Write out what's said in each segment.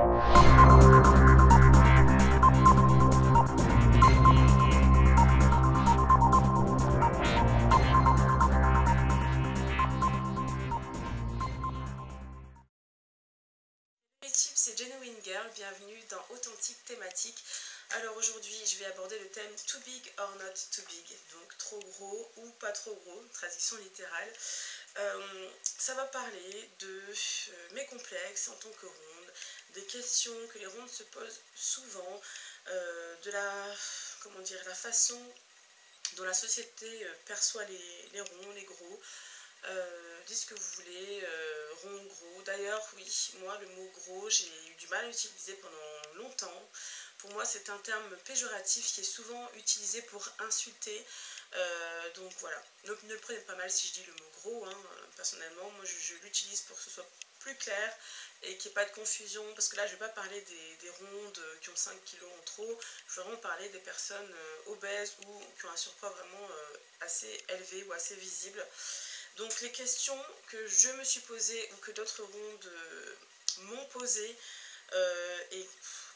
C'est Genuine Girl, bienvenue dans Authentique Thématique. Alors aujourd'hui je vais aborder le thème Too Big or Not Too Big, donc trop gros ou pas trop gros, traduction littérale. Ça va parler de mes complexes en tant que ronde, des questions que les rondes se posent souvent, de la façon dont la société perçoit les ronds, les gros. Dites ce que vous voulez, rond, gros. D'ailleurs, oui, moi, le mot gros, j'ai eu du mal à l'utiliser pendant longtemps. Pour moi, c'est un terme péjoratif qui est souvent utilisé pour insulter. Donc voilà, ne le prenez pas mal si je dis le mot gros. Hein. Personnellement, moi, je l'utilise pour que ce soit plus clair et qu'il n'y ait pas de confusion. Parce que là, je ne vais pas parler des rondes qui ont 5 kilos en trop. Je vais vraiment parler des personnes obèses ou qui ont un surpoids vraiment assez élevé ou assez visible. Donc les questions que je me suis posées ou que d'autres rondes m'ont posées et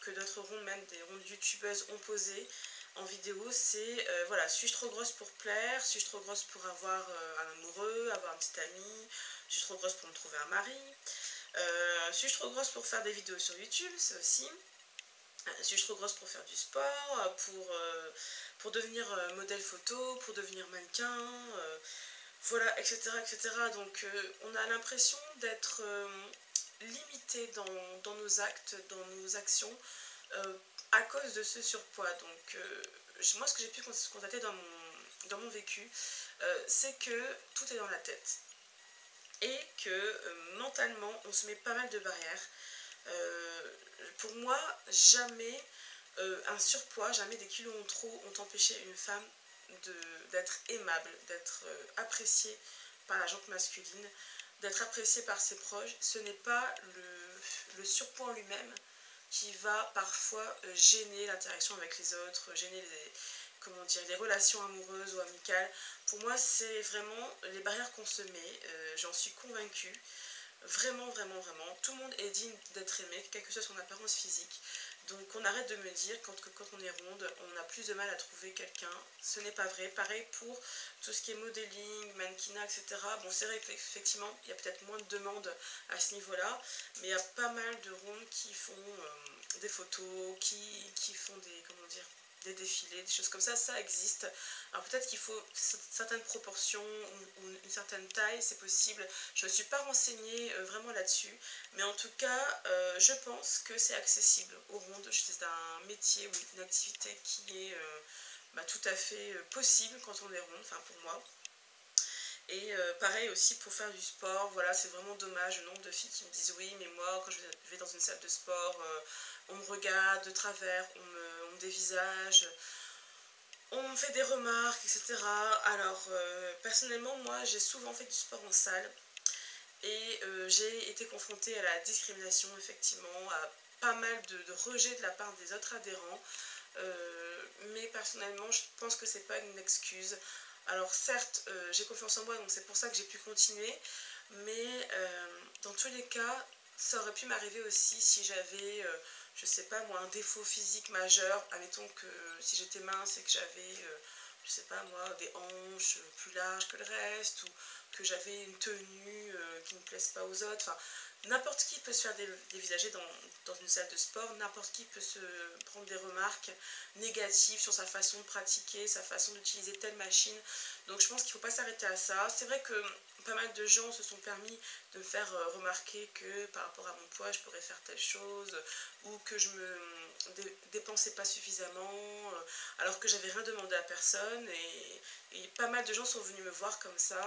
que d'autres rondes, même des rondes youtubeuses ont posées en vidéo, c'est voilà, suis-je trop grosse pour plaire, suis-je trop grosse pour avoir un amoureux, avoir un petit ami, suis-je trop grosse pour me trouver un mari, suis-je trop grosse pour faire des vidéos sur YouTube, c'est aussi, suis-je trop grosse pour faire du sport, pour devenir modèle photo, pour devenir mannequin, voilà, etc. etc. Donc on a l'impression d'être limité dans nos actes, dans nos actions, à cause de ce surpoids. Donc moi, ce que j'ai pu constater dans mon vécu, c'est que tout est dans la tête. Et que mentalement, on se met pas mal de barrières. Pour moi, jamais un surpoids, jamais des kilos en trop ont empêché une femme d'être aimable, d'être appréciée par la gente masculine, d'être appréciée par ses proches. Ce n'est pas le surpoids en lui-même qui va parfois gêner l'interaction avec les autres, gêner les relations amoureuses ou amicales. Pour moi, c'est vraiment les barrières qu'on se met, j'en suis convaincue. Vraiment, vraiment, vraiment, tout le monde est digne d'être aimé, quelle que soit son apparence physique. Donc on arrête de me dire que quand on est ronde, on a plus de mal à trouver quelqu'un. Ce n'est pas vrai. Pareil pour tout ce qui est modeling, mannequinat, etc. Bon, c'est vrai qu'effectivement, il y a peut-être moins de demandes à ce niveau-là, mais il y a pas mal de rondes qui font des photos, qui font des défilés, des choses comme ça existe. Alors peut-être qu'il faut certaines proportions ou une certaine taille, c'est possible. Je ne me suis pas renseignée vraiment là-dessus, mais en tout cas, je pense que c'est accessible aux rondes. C'est un métier ou une activité qui est tout à fait possible quand on est ronde, enfin pour moi. Et pareil aussi pour faire du sport, voilà, c'est vraiment dommage le nombre de filles qui me disent oui, mais moi quand je vais dans une salle de sport, on me regarde de travers, on me dévisage, on me fait des remarques, etc. Alors personnellement, moi j'ai souvent fait du sport en salle et j'ai été confrontée à la discrimination, effectivement, à pas mal de rejets de la part des autres adhérents. Mais personnellement, je pense que c'est pas une excuse. Alors certes, j'ai confiance en moi, donc c'est pour ça que j'ai pu continuer, mais dans tous les cas, ça aurait pu m'arriver aussi si j'avais, je sais pas moi, un défaut physique majeur. Admettons que si j'étais mince et que j'avais, je sais pas moi, des hanches plus larges que le reste, ou que j'avais une tenue qui ne plaise pas aux autres, enfin, n'importe qui peut se faire dévisager dans une salle de sport, n'importe qui peut se prendre des remarques négatives sur sa façon de pratiquer, sa façon d'utiliser telle machine. Donc je pense qu'il ne faut pas s'arrêter à ça. C'est vrai que pas mal de gens se sont permis de me faire remarquer que par rapport à mon poids, je pourrais faire telle chose, ou que je me dépensais pas suffisamment, alors que j'avais rien demandé à personne. Et pas mal de gens sont venus me voir comme ça,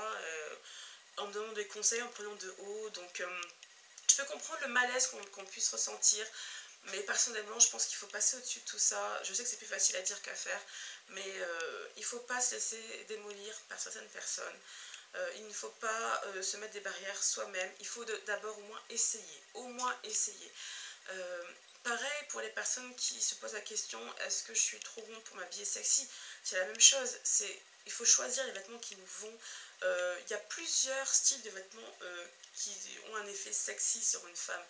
en me donnant des conseils, en prenant de haut. Donc je peux comprendre le malaise qu'on puisse ressentir, mais personnellement, je pense qu'il faut passer au-dessus de tout ça. Je sais que c'est plus facile à dire qu'à faire, mais il ne faut pas se laisser démolir par certaines personnes. Il ne faut pas se mettre des barrières soi-même. Il faut d'abord au moins essayer. Au moins essayer. Pareil pour les personnes qui se posent la question, est-ce que je suis trop ronde pour m'habiller sexy? C'est la même chose. Il faut choisir les vêtements qui nous vont. il y a plusieurs styles de vêtements qui ont un effet sexy sur une femme.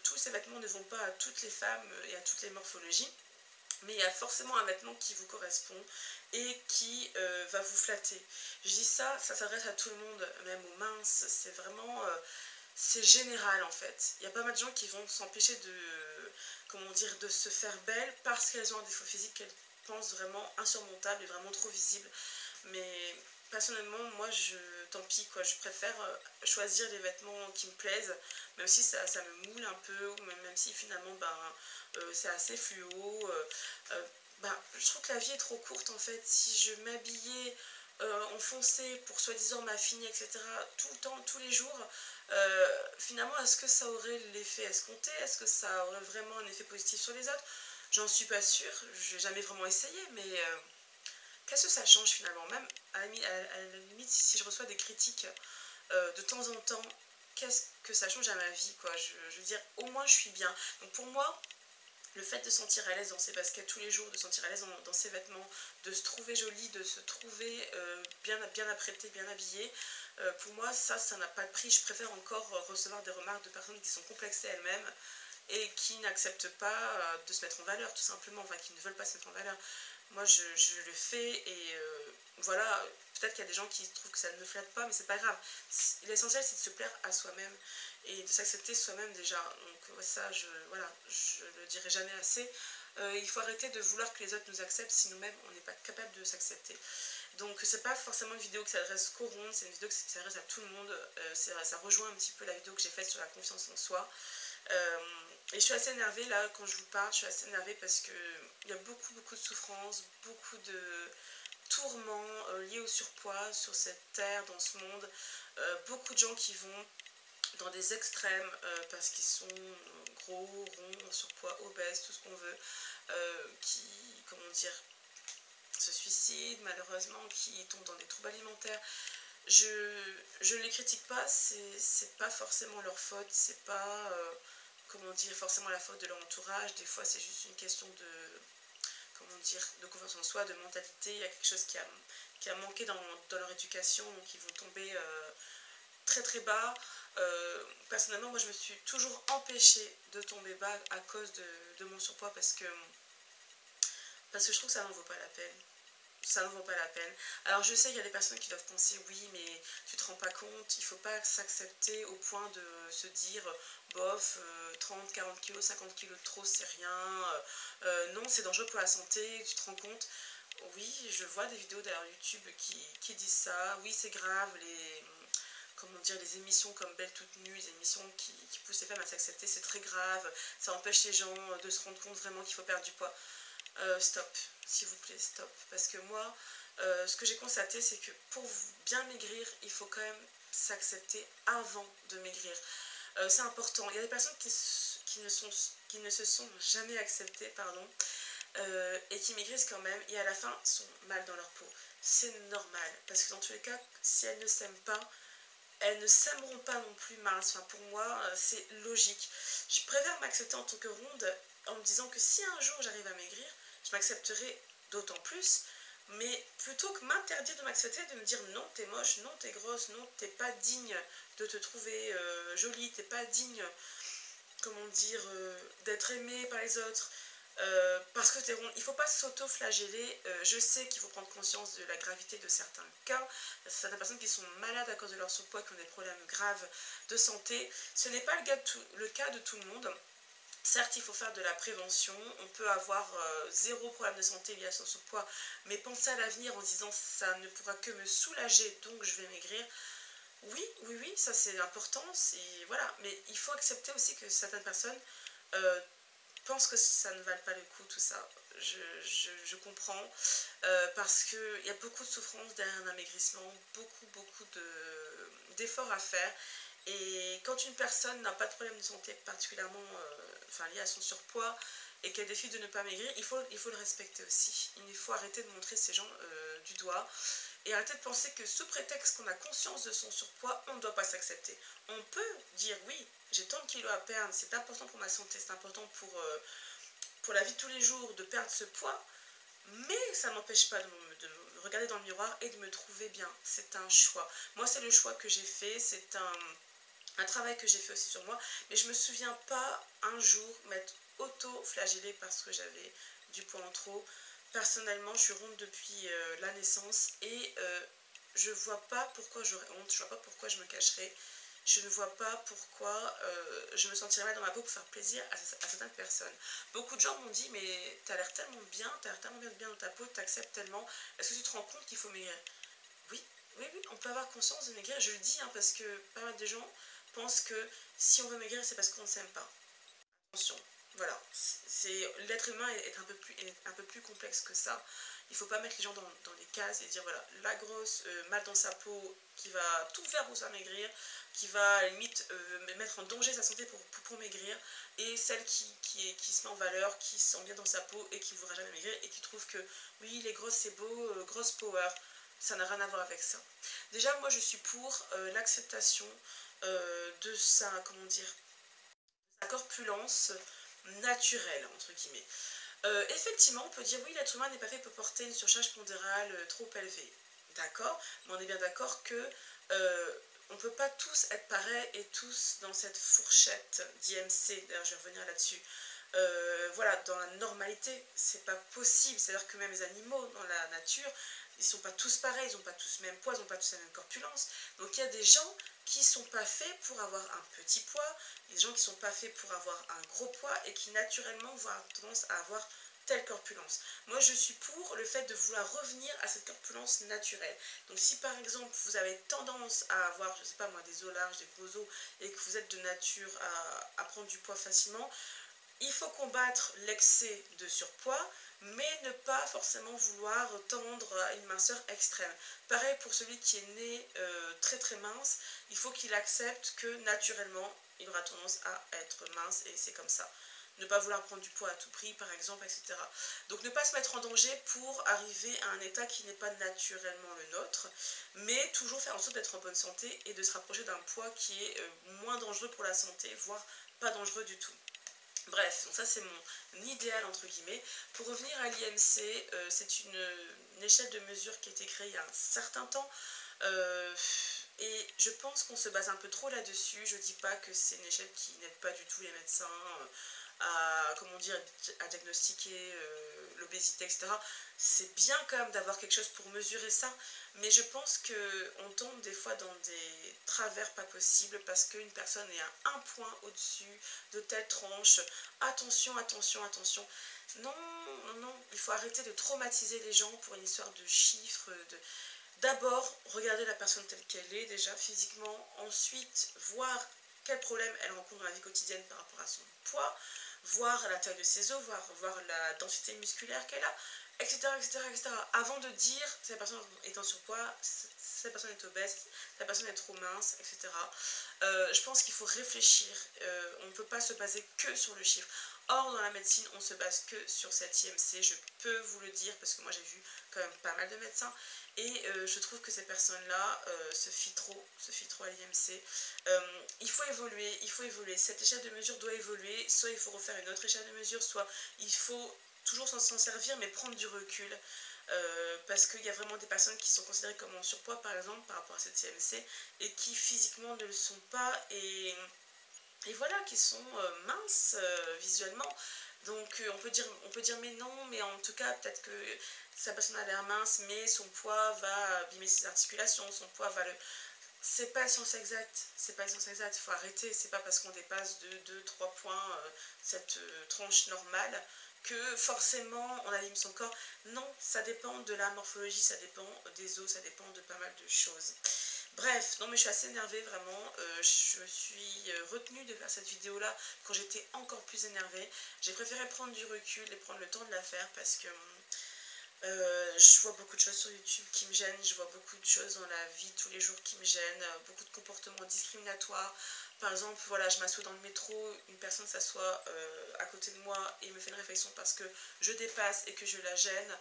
Tous ces vêtements ne vont pas à toutes les femmes et à toutes les morphologies, mais il y a forcément un vêtement qui vous correspond et qui va vous flatter. Je dis ça, ça s'adresse à tout le monde, même aux minces, c'est vraiment... c'est général en fait. Il y a pas mal de gens qui vont s'empêcher de, comment dire, de se faire belle parce qu'elles ont un défaut physique qu'elles pensent vraiment insurmontable et vraiment trop visible. Mais personnellement, moi, tant pis quoi, je préfère choisir des vêtements qui me plaisent, même si ça me moule un peu, ou même si finalement, c'est assez fluo. Je trouve que la vie est trop courte en fait. Si je m'habillais en foncé pour soi-disant m'affiner, etc., tout le temps, tous les jours, finalement, est-ce que ça aurait l'effet escompté? Est-ce que ça aurait vraiment un effet positif sur les autres? J'en suis pas sûre, j'ai jamais vraiment essayé, mais qu'est-ce que ça change finalement? Même à la limite, si je reçois des critiques de temps en temps, qu'est-ce que ça change à ma vie, quoi? Je veux dire, au moins je suis bien. Donc pour moi, le fait de se sentir à l'aise dans ses baskets tous les jours, de se sentir à l'aise dans ses vêtements, de se trouver jolie, de se trouver bien apprêtée, bien habillée, pour moi ça n'a pas de prix. Je préfère encore recevoir des remarques de personnes qui sont complexées elles-mêmes et qui n'acceptent pas de se mettre en valeur tout simplement, enfin qui ne veulent pas se mettre en valeur. Moi je le fais et voilà, peut-être qu'il y a des gens qui trouvent que ça ne me flatte pas, mais c'est pas grave. L'essentiel c'est de se plaire à soi-même et de s'accepter soi-même déjà. Donc ça, je le dirai jamais assez. Il faut arrêter de vouloir que les autres nous acceptent si nous-mêmes on n'est pas capable de s'accepter. Donc c'est pas forcément une vidéo qui s'adresse qu'aux rondes, c'est une vidéo qui s'adresse à tout le monde. Ça rejoint un petit peu la vidéo que j'ai faite sur la confiance en soi. Et je suis assez énervée là quand je vous parle, je suis assez énervée parce que il y a beaucoup de souffrance, beaucoup de tourments liés au surpoids sur cette terre, dans ce monde. Beaucoup de gens qui vont dans des extrêmes parce qu'ils sont gros, ronds, en surpoids, obèses, tout ce qu'on veut, qui, comment dire, se suicident malheureusement, qui tombent dans des troubles alimentaires. Je ne les critique pas, c'est pas forcément leur faute, c'est pas comment dire, forcément la faute de leur entourage. Des fois c'est juste une question de, comment dire, de confiance en soi, de mentalité. Il y a quelque chose qui a manqué dans leur éducation, donc ils vont tomber très très bas. Personnellement, moi je me suis toujours empêchée de tomber bas à cause de mon surpoids parce que je trouve que ça n'en vaut pas la peine. Ça ne vaut pas la peine. Alors je sais qu'il y a des personnes qui doivent penser oui, mais tu te rends pas compte, il faut pas s'accepter au point de se dire bof, 30, 40 kilos, 50 kilos de trop, c'est rien. Non, c'est dangereux pour la santé, tu te rends compte. Oui, je vois des vidéos derrière YouTube qui disent ça. Oui, c'est grave, comment dire, les émissions comme Belle toute nue, les émissions qui poussent les femmes à s'accepter, c'est très grave. Ça empêche les gens de se rendre compte vraiment qu'il faut perdre du poids. Stop, s'il vous plaît, stop. Parce que moi, ce que j'ai constaté, c'est que pour bien maigrir, il faut quand même s'accepter avant de maigrir. C'est important. Il y a des personnes qui ne se sont jamais acceptées, pardon, et qui maigrissent quand même, et à la fin sont mal dans leur peau. C'est normal, parce que dans tous les cas, si elles ne s'aiment pas, elles ne s'aimeront pas non plus minces. Enfin, pour moi, c'est logique. Je préfère m'accepter en tant que ronde en me disant que si un jour j'arrive à maigrir, je m'accepterai d'autant plus, mais plutôt que m'interdire de m'accepter, de me dire non, t'es moche, non, t'es grosse, non, t'es pas digne de te trouver jolie, t'es pas digne, comment dire, d'être aimée par les autres. Parce que t'es ronde, il ne faut pas s'auto-flageller. Je sais qu'il faut prendre conscience de la gravité de certains cas. Certaines personnes qui sont malades à cause de leur surpoids, qui ont des problèmes graves de santé. Ce n'est pas le cas de tout le monde. Certes, il faut faire de la prévention, on peut avoir zéro problème de santé lié à son surpoids, mais penser à l'avenir en se disant ça ne pourra que me soulager, donc je vais maigrir. Oui, ça c'est important, voilà. Mais il faut accepter aussi que certaines personnes pensent que ça ne valent pas le coup, tout ça. Je comprends, parce qu'il y a beaucoup de souffrance derrière un amaigrissement, beaucoup d'efforts à faire. Et quand une personne n'a pas de problème de santé particulièrement lié à son surpoids et qu'elle décide de ne pas maigrir, il faut le respecter aussi. Il faut arrêter de montrer ces gens du doigt et arrêter de penser que sous prétexte qu'on a conscience de son surpoids, on ne doit pas s'accepter. On peut dire oui, j'ai tant de kilos à perdre, c'est important pour ma santé, c'est important pour la vie de tous les jours de perdre ce poids, mais ça ne m'empêche pas de me regarder dans le miroir et de me trouver bien. C'est un choix. Moi, c'est le choix que j'ai fait, c'est un travail que j'ai fait aussi sur moi, mais je me souviens pas un jour m'être auto-flagellée parce que j'avais du poids en trop. Personnellement, je suis ronde depuis la naissance et je vois pas pourquoi j'aurais honte, je vois pas pourquoi je me cacherais, je ne vois pas pourquoi je me sentirais mal dans ma peau pour faire plaisir à certaines personnes. Beaucoup de gens m'ont dit mais t'as l'air tellement bien, t'as l'air tellement bien dans ta peau, t'acceptes tellement, est-ce que tu te rends compte qu'il faut maigrir? Oui, oui, oui, on peut avoir conscience de maigrir, je le dis hein, parce que pas mal de gens pensent que si on veut maigrir c'est parce qu'on ne s'aime pas. Attention, voilà, l'être humain est un peu plus complexe que ça. Il ne faut pas mettre les gens dans les cases et dire voilà, la grosse mal dans sa peau qui va tout faire pour s'amaigrir, qui va limite mettre en danger sa santé pour maigrir, et celle qui se met en valeur, qui se sent bien dans sa peau et qui ne voudra jamais maigrir et qui trouve que oui, les grosses c'est beau, grosse power, ça n'a rien à voir avec ça. Déjà, moi je suis pour l'acceptation de sa, comment dire, sa corpulence naturelle, entre guillemets. Effectivement, on peut dire oui, l'être humain n'est pas fait pour porter une surcharge pondérale trop élevée. D'accord, mais on est bien d'accord que on ne peut pas tous être pareils et tous dans cette fourchette d'IMC. D'ailleurs, je vais revenir là-dessus. Voilà, dans la normalité, c'est pas possible. C'est-à-dire que même les animaux dans la nature, ils sont pas tous pareils, ils n'ont pas tous le même poids, ils n'ont pas tous la même corpulence. Donc il y a des gens qui sont pas faits pour avoir un petit poids, il y a des gens qui sont pas faits pour avoir un gros poids et qui naturellement vont avoir tendance à avoir telle corpulence. Moi je suis pour le fait de vouloir revenir à cette corpulence naturelle. Donc si par exemple vous avez tendance à avoir, je sais pas moi, des os larges, des gros os, et que vous êtes de nature à prendre du poids facilement, il faut combattre l'excès de surpoids, mais ne pas forcément vouloir tendre à une minceur extrême. Pareil pour celui qui est né très très mince, il faut qu'il accepte que naturellement, il aura tendance à être mince et c'est comme ça. Ne pas vouloir prendre du poids à tout prix, par exemple, etc. Donc ne pas se mettre en danger pour arriver à un état qui n'est pas naturellement le nôtre, mais toujours faire en sorte d'être en bonne santé et de se rapprocher d'un poids qui est moins dangereux pour la santé, voire pas dangereux du tout. Bref, donc ça c'est mon idéal entre guillemets. Pour revenir à l'IMC, c'est une échelle de mesure qui a été créée il y a un certain temps. Et je pense qu'on se base un peu trop là-dessus. Je dis pas que c'est une échelle qui n'aide pas du tout les médecins à, comment dire, à diagnostiquer l'obésité, etc. C'est bien quand même d'avoir quelque chose pour mesurer ça, mais je pense qu'on tombe des fois dans des travers pas possibles parce qu'une personne est à un point au-dessus de telle tranche. Attention, attention, attention. Non, non, non, il faut arrêter de traumatiser les gens pour une histoire de chiffres, D'abord, regarder la personne telle qu'elle est, déjà physiquement. Ensuite, voir quels problèmes elle rencontre dans la vie quotidienne par rapport à son poids, voir la taille de ses os, voir la densité musculaire qu'elle a, etc., etc., etc. Avant de dire si la personne est en surpoids, si la personne est obèse, si la personne est trop mince, etc. Je pense qu'il faut réfléchir. On ne peut pas se baser que sur le chiffre. Or, dans la médecine, on se base que sur cette IMC. Je peux vous le dire parce que moi j'ai vu quand même pas mal de médecins. Et je trouve que ces personnes-là se fient trop à l'IMC. Il faut évoluer, il faut évoluer. Cette échelle de mesure doit évoluer. Soit il faut refaire une autre échelle de mesure, soit il faut toujours s'en servir, mais prendre du recul. Parce qu'il y a vraiment des personnes qui sont considérées comme en surpoids, par exemple, par rapport à cette IMC, et qui physiquement ne le sont pas, et voilà, qui sont minces visuellement. Donc on peut dire mais non, mais en tout cas peut-être que sa personne a l'air mince, mais son poids va abîmer ses articulations, son poids va le... C'est pas science exacte, c'est pas science exacte, il faut arrêter, c'est pas parce qu'on dépasse de 2-3 points cette tranche normale que forcément on abîme son corps. Non, ça dépend de la morphologie, ça dépend des os, ça dépend de pas mal de choses. Bref, non mais je suis assez énervée vraiment, je me suis retenue de faire cette vidéo là quand j'étais encore plus énervée. J'ai préféré prendre du recul et prendre le temps de la faire parce que je vois beaucoup de choses sur YouTube qui me gênent, je vois beaucoup de choses dans la vie tous les jours qui me gênent, beaucoup de comportements discriminatoires. Par exemple, voilà, je m'assois dans le métro, une personne s'assoit à côté de moi et me fait une réflexion parce que je dépasse et que je la gêne.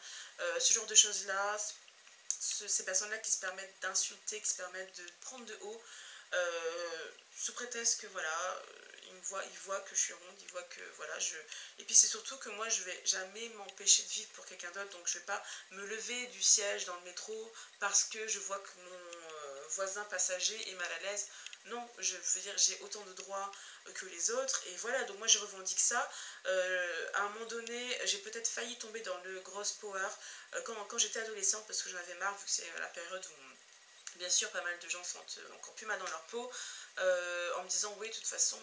Ce genre de choses-là, ces personnes-là qui se permettent d'insulter, qui se permettent de prendre de haut, sous prétexte que voilà, ils me ils voient que je suis ronde, ils voient que voilà, et puis c'est surtout que moi je vais jamais m'empêcher de vivre pour quelqu'un d'autre, donc je vais pas me lever du siège dans le métro parce que je vois que mon voisin passager est mal à l'aise. Non, je veux dire, j'ai autant de droits que les autres, et voilà, donc moi je revendique ça. À un moment donné, j'ai peut-être failli tomber dans le gross power quand j'étais adolescente, parce que j'en avais marre, vu que c'est la période où, bien sûr, pas mal de gens se sentent encore plus mal dans leur peau, en me disant, oui, de toute façon,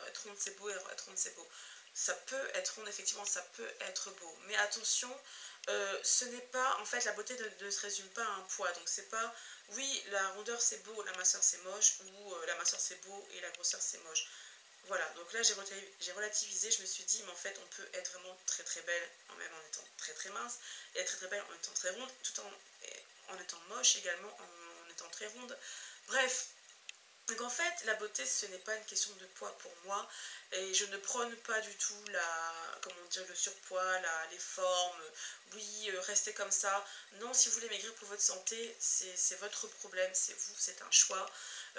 être ronde c'est beau, être ronde c'est beau. Ça peut être ronde, effectivement, ça peut être beau, mais attention, ce n'est pas, en fait, la beauté ne se résume pas à un poids, donc c'est pas, oui, la rondeur c'est beau, la minceur c'est moche, ou la minceur c'est beau et la grosseur c'est moche. Voilà, donc là j'ai relativisé, je me suis dit, mais en fait, on peut être vraiment très très belle, même en étant très très mince, et être très très belle en étant très ronde, tout en étant moche également, en étant très ronde. Bref, donc en fait, la beauté, ce n'est pas une question de poids pour moi, et je ne prône pas du tout comment dire, le surpoids, les formes, oui, restez comme ça. Non, si vous voulez maigrir pour votre santé, c'est votre problème, c'est vous, c'est un choix.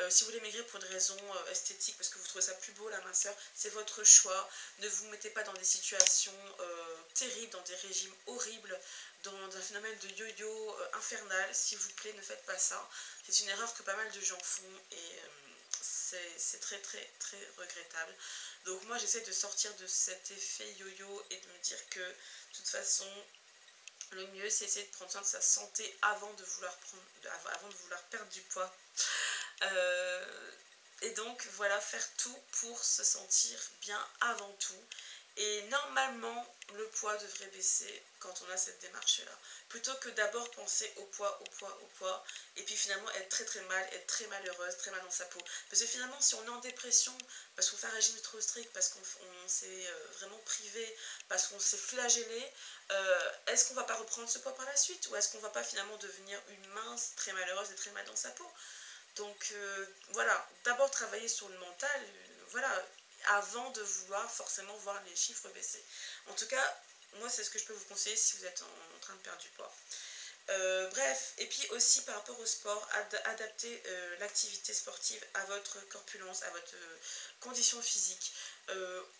Si vous voulez maigrir pour une raison esthétique, parce que vous trouvez ça plus beau, la minceur, c'est votre choix. Ne vous mettez pas dans des situations terribles, dans des régimes horribles, dans un phénomène de yo-yo infernal. S'il vous plaît, ne faites pas ça. C'est une erreur que pas mal de gens font, et c'est très très très regrettable. Donc moi j'essaie de sortir de cet effet yo-yo et de me dire que de toute façon le mieux c'est essayer de prendre soin de sa santé avant de vouloir perdre du poids. Et donc voilà, faire tout pour se sentir bien avant tout. Et normalement, le poids devrait baisser quand on a cette démarche-là. Plutôt que d'abord penser au poids, et puis finalement être très très mal, être très malheureuse, très mal dans sa peau. Parce que finalement, si on est en dépression, parce qu'on fait un régime trop strict, parce qu'on s'est vraiment privé, parce qu'on s'est flagellé, est-ce qu'on va pas reprendre ce poids par la suite? Ou est-ce qu'on va pas finalement devenir une mince, très malheureuse et très mal dans sa peau? Donc voilà, d'abord travailler sur le mental, voilà, avant de vouloir forcément voir les chiffres baisser. En tout cas, moi c'est ce que je peux vous conseiller si vous êtes en train de perdre du poids. Bref, et puis aussi par rapport au sport, adapter l'activité sportive à votre corpulence, à votre condition physique.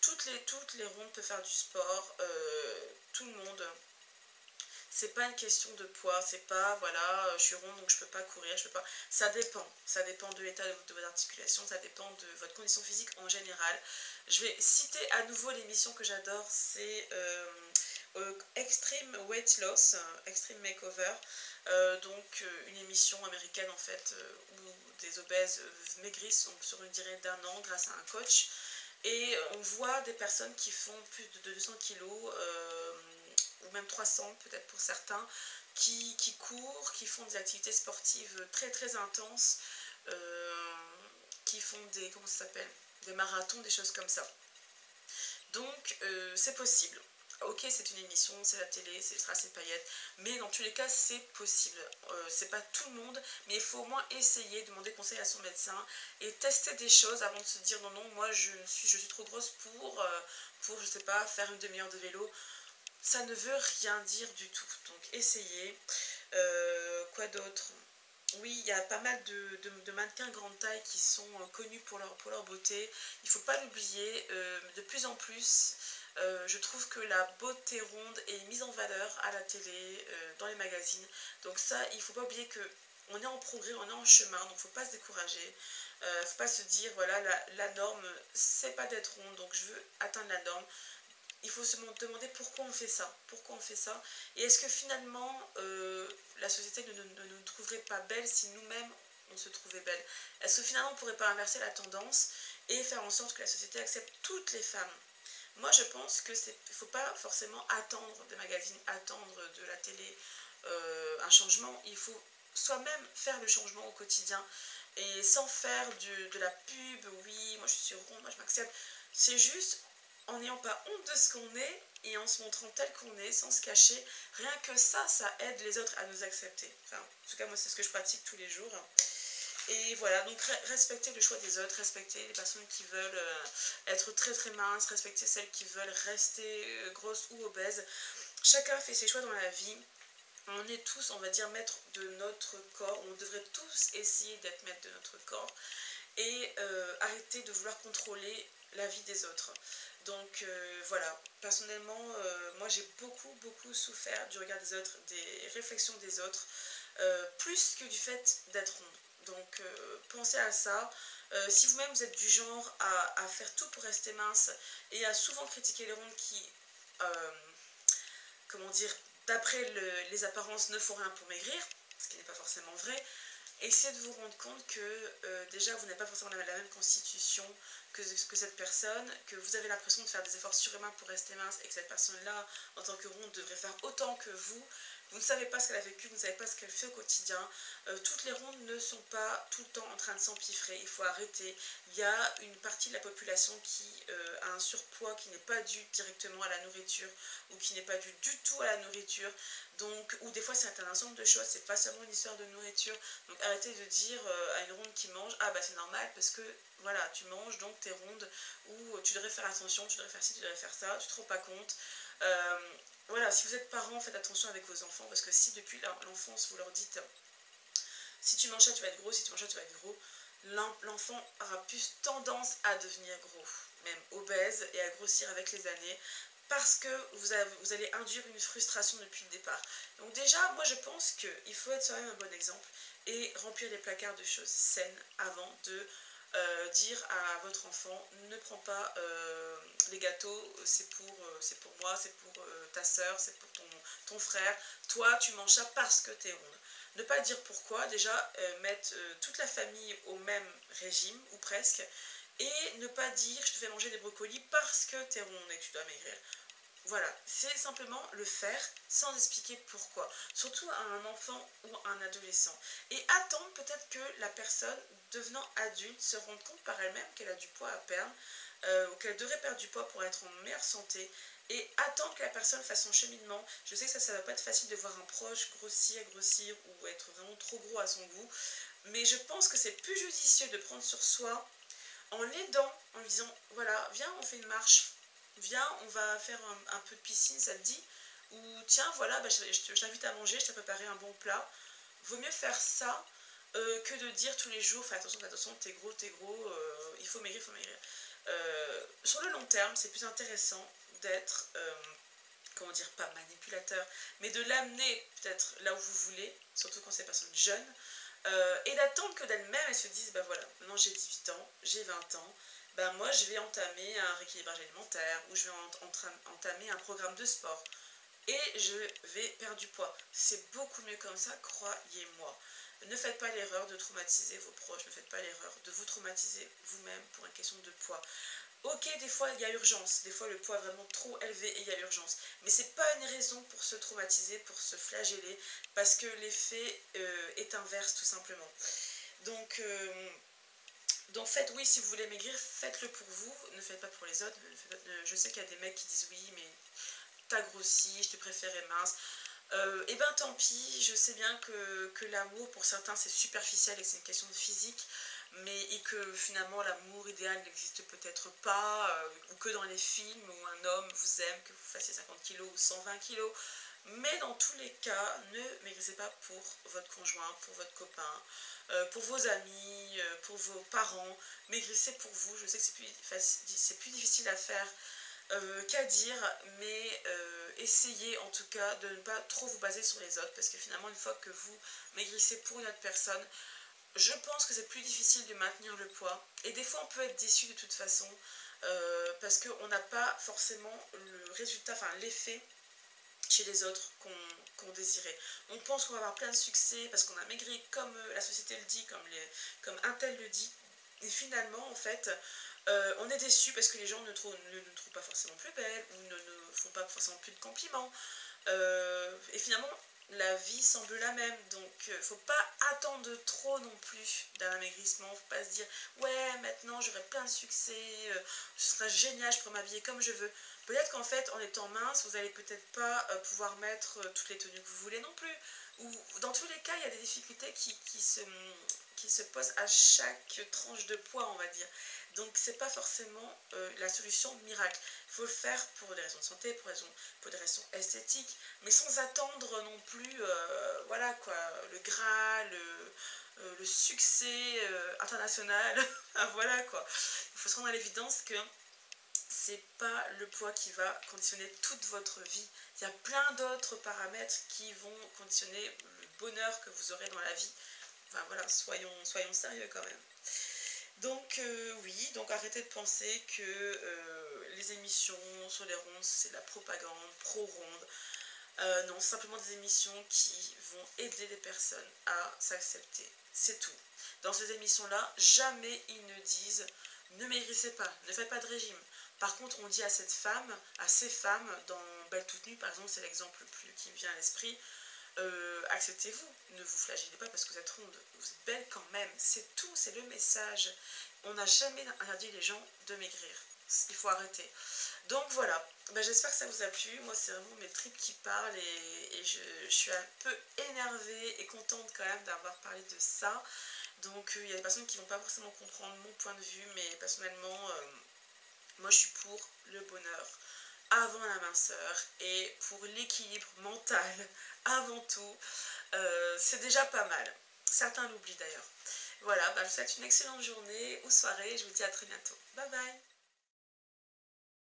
Toutes les rondes peuvent faire du sport, tout le monde. C'est pas une question de poids, c'est pas, voilà, je suis ronde donc je peux pas courir, je peux pas. Ça dépend de l'état de votre articulation, ça dépend de votre condition physique en général. Je vais citer à nouveau l'émission que j'adore, c'est Extreme Weight Loss, Extreme Makeover, une émission américaine en fait, où des obèses maigrissent sur une durée d'1 an grâce à un coach. Et on voit des personnes qui font plus de 200 kilos, ou même 300 peut-être pour certains, qui courent, qui font des activités sportives très très intenses, qui font comment ça s'appelle, des marathons, des choses comme ça. Donc c'est possible. Ok, c'est une émission, c'est la télé, c'est strass et paillettes, mais dans tous les cas, c'est possible. C'est pas tout le monde, mais il faut au moins essayer, demander conseil à son médecin et tester des choses avant de se dire non, non, moi je suis trop grosse pour je sais pas, faire une demi-heure de vélo. Ça ne veut rien dire du tout. Donc essayez. Quoi d'autre? Oui, il y a pas mal de mannequins grande taille qui sont connus pour leur beauté. Il ne faut pas l'oublier. De plus en plus, je trouve que la beauté ronde est mise en valeur à la télé, dans les magazines. Donc ça, il ne faut pas oublier que on est en progrès, on est en chemin, donc il ne faut pas se décourager. Il ne faut pas se dire, voilà, la norme, c'est pas d'être ronde, donc je veux atteindre la norme. Il faut se demander pourquoi on fait ça. Pourquoi on fait ça? Et est-ce que finalement, la société ne nous trouverait pas belle si nous-mêmes, on se trouvait belle? Est-ce que finalement, on ne pourrait pas inverser la tendance et faire en sorte que la société accepte toutes les femmes? Moi, je pense qu'il ne faut pas forcément attendre des magazines, attendre de la télé un changement. Il faut soi-même faire le changement au quotidien et sans faire de la pub. Oui, moi je suis ronde, moi je m'accepte. C'est juste en n'ayant pas honte de ce qu'on est et en se montrant tel qu'on est, sans se cacher. Rien que ça aide les autres à nous accepter. Enfin, en tout cas, moi c'est ce que je pratique tous les jours. Et voilà, donc respecter le choix des autres, respecter les personnes qui veulent être très très minces, respecter celles qui veulent rester grosses ou obèses. Chacun fait ses choix dans la vie. On est tous, on va dire, maîtres de notre corps. On devrait tous essayer d'être maîtres de notre corps. Et arrêter de vouloir contrôler la vie des autres. Donc voilà, personnellement, moi j'ai beaucoup souffert du regard des autres, des réflexions des autres, plus que du fait d'être ronde. Donc pensez à ça. Si vous-même vous êtes du genre à faire tout pour rester mince et à souvent critiquer les rondes qui, comment dire, d'après les apparences ne font rien pour maigrir, ce qui n'est pas forcément vrai, essayez de vous rendre compte que déjà vous n'avez pas forcément la même constitution que cette personne, que vous avez l'impression de faire des efforts surhumains pour rester mince et que cette personne-là, en tant que ronde, devrait faire autant que vous. Vous ne savez pas ce qu'elle a vécu, vous ne savez pas ce qu'elle fait au quotidien. Toutes les rondes ne sont pas tout le temps en train de s'empiffrer, il faut arrêter. Il y a une partie de la population qui a un surpoids qui n'est pas dû directement à la nourriture ou qui n'est pas dû du tout à la nourriture. Donc, ou des fois c'est un ensemble de choses, c'est pas seulement une histoire de nourriture. Donc arrêtez de dire à une ronde qui mange, ah bah c'est normal parce que voilà, tu manges donc t'es ronde, ou tu devrais faire attention, tu devrais faire ci, tu devrais faire ça, tu te rends pas compte. Voilà, si vous êtes parents, faites attention avec vos enfants, parce que si depuis l'enfance vous leur dites si tu manges ça tu vas être gros, si tu manges ça tu vas être gros, l'enfant aura plus tendance à devenir gros, même obèse, et à grossir avec les années, parce que vous allez induire une frustration depuis le départ. Donc déjà, moi je pense qu'il faut être soi-même un bon exemple et remplir les placards de choses saines avant de dire à votre enfant ne prends pas les gâteaux, c'est pour moi, c'est pour ta soeur, c'est pour ton frère, toi tu manges ça parce que t'es ronde. Ne pas dire pourquoi, déjà mettre toute la famille au même régime ou presque, et ne pas dire je te fais manger des brocolis parce que t'es ronde et que tu dois maigrir. Voilà, c'est simplement le faire sans expliquer pourquoi, surtout à un enfant ou un adolescent. Et attendre peut-être que la personne, devenant adulte, se rende compte par elle-même qu'elle a du poids à perdre, ou qu'elle devrait perdre du poids pour être en meilleure santé, et attendre que la personne fasse son cheminement. Je sais que ça va pas être facile de voir un proche grossir ou être vraiment trop gros à son goût, mais je pense que c'est plus judicieux de prendre sur soi en l'aidant, en lui disant voilà, viens, on fait une marche, viens, on va faire un peu de piscine, ça te dit, ou tiens, voilà, bah, je t'invite à manger, je t'ai préparé un bon plat. Vaut mieux faire ça que de dire tous les jours fais attention, t'es gros, il faut maigrir, il faut maigrir. Sur le long terme, c'est plus intéressant d'être, comment dire, pas manipulateur, mais de l'amener peut-être là où vous voulez, surtout quand c'est des personnes jeunes, et d'attendre que d'elle-même elle se dise bah voilà, maintenant j'ai 18 ans, j'ai 20 ans, bah moi je vais entamer un rééquilibrage alimentaire ou je vais entamer un programme de sport et je vais perdre du poids. C'est beaucoup mieux comme ça, croyez-moi. Ne faites pas l'erreur de traumatiser vos proches, ne faites pas l'erreur de vous traumatiser vous-même pour une question de poids. Ok, des fois il y a urgence, des fois le poids est vraiment trop élevé et il y a urgence, mais c'est pas une raison pour se traumatiser, pour se flageller, parce que l'effet est inverse tout simplement. Donc faites, oui, si vous voulez maigrir, faites-le pour vous, ne faites pas pour les autres. Je sais qu'il y a des mecs qui disent oui, mais t'as grossi, je te préférais mince. Et ben tant pis, je sais bien que l'amour pour certains c'est superficiel et que c'est une question de physique, mais et que finalement l'amour idéal n'existe peut-être pas, ou que dans les films où un homme vous aime, que vous fassiez 50 kg ou 120 kg. Mais dans tous les cas, ne maigrissez pas pour votre conjoint, pour votre copain, pour vos amis, pour vos parents. Maigrissez pour vous. Je sais que c'est plus difficile à faire qu'à dire, mais essayez en tout cas de ne pas trop vous baser sur les autres, parce que finalement une fois que vous maigrissez pour une autre personne, je pense que c'est plus difficile de maintenir le poids, et des fois on peut être déçu de toute façon, parce qu'on n'a pas forcément le résultat, enfin l'effet chez les autres qu'on désirait. On pense qu'on va avoir plein de succès parce qu'on a maigri comme la société le dit, comme un tel le dit, et finalement en fait on est déçu parce que les gens ne nous trouvent pas forcément plus belle ou ne font pas forcément plus de compliments. Et finalement, la vie semble la même. Donc, faut pas attendre trop non plus d'un amaigrissement. Faut pas se dire, ouais, maintenant j'aurai plein de succès, ce sera génial, je pourrai m'habiller comme je veux. Peut-être qu'en fait, en étant mince, vous allez peut-être pas pouvoir mettre toutes les tenues que vous voulez non plus. Ou dans tous les cas, il y a des difficultés qui se posent à chaque tranche de poids, on va dire. Donc c'est pas forcément la solution miracle. Il faut le faire pour des raisons de santé, pour des raisons esthétiques, mais sans attendre non plus, voilà quoi, le Graal, le succès international. Voilà quoi. Il faut se rendre à l'évidence que c'est pas le poids qui va conditionner toute votre vie. Il y a plein d'autres paramètres qui vont conditionner le bonheur que vous aurez dans la vie. Enfin voilà, soyons sérieux quand même. Donc oui, donc arrêtez de penser que les émissions sur les rondes, c'est de la propagande, pro-ronde. Non, c'est simplement des émissions qui vont aider les personnes à s'accepter. C'est tout. Dans ces émissions-là, jamais ils ne disent « ne maigrissez pas, ne faites pas de régime ». Par contre, on dit à ces femmes, dans Belle toute nue par exemple, c'est l'exemple le plus qui me vient à l'esprit, acceptez-vous, ne vous flagellez pas parce que vous êtes ronde, vous êtes belle quand même, c'est tout, c'est le message. On n'a jamais interdit les gens de maigrir, il faut arrêter. Donc voilà, j'espère que ça vous a plu, moi c'est vraiment mes tripes qui parlent et je suis un peu énervée et contente quand même d'avoir parlé de ça. Donc il y a des personnes qui ne vont pas forcément comprendre mon point de vue, mais personnellement, moi je suis pour le bonheur avant la minceur et pour l'équilibre mental avant tout. C'est déjà pas mal. Certains l'oublient d'ailleurs. Voilà, je vous souhaite une excellente journée ou soirée et je vous dis à très bientôt. Bye bye.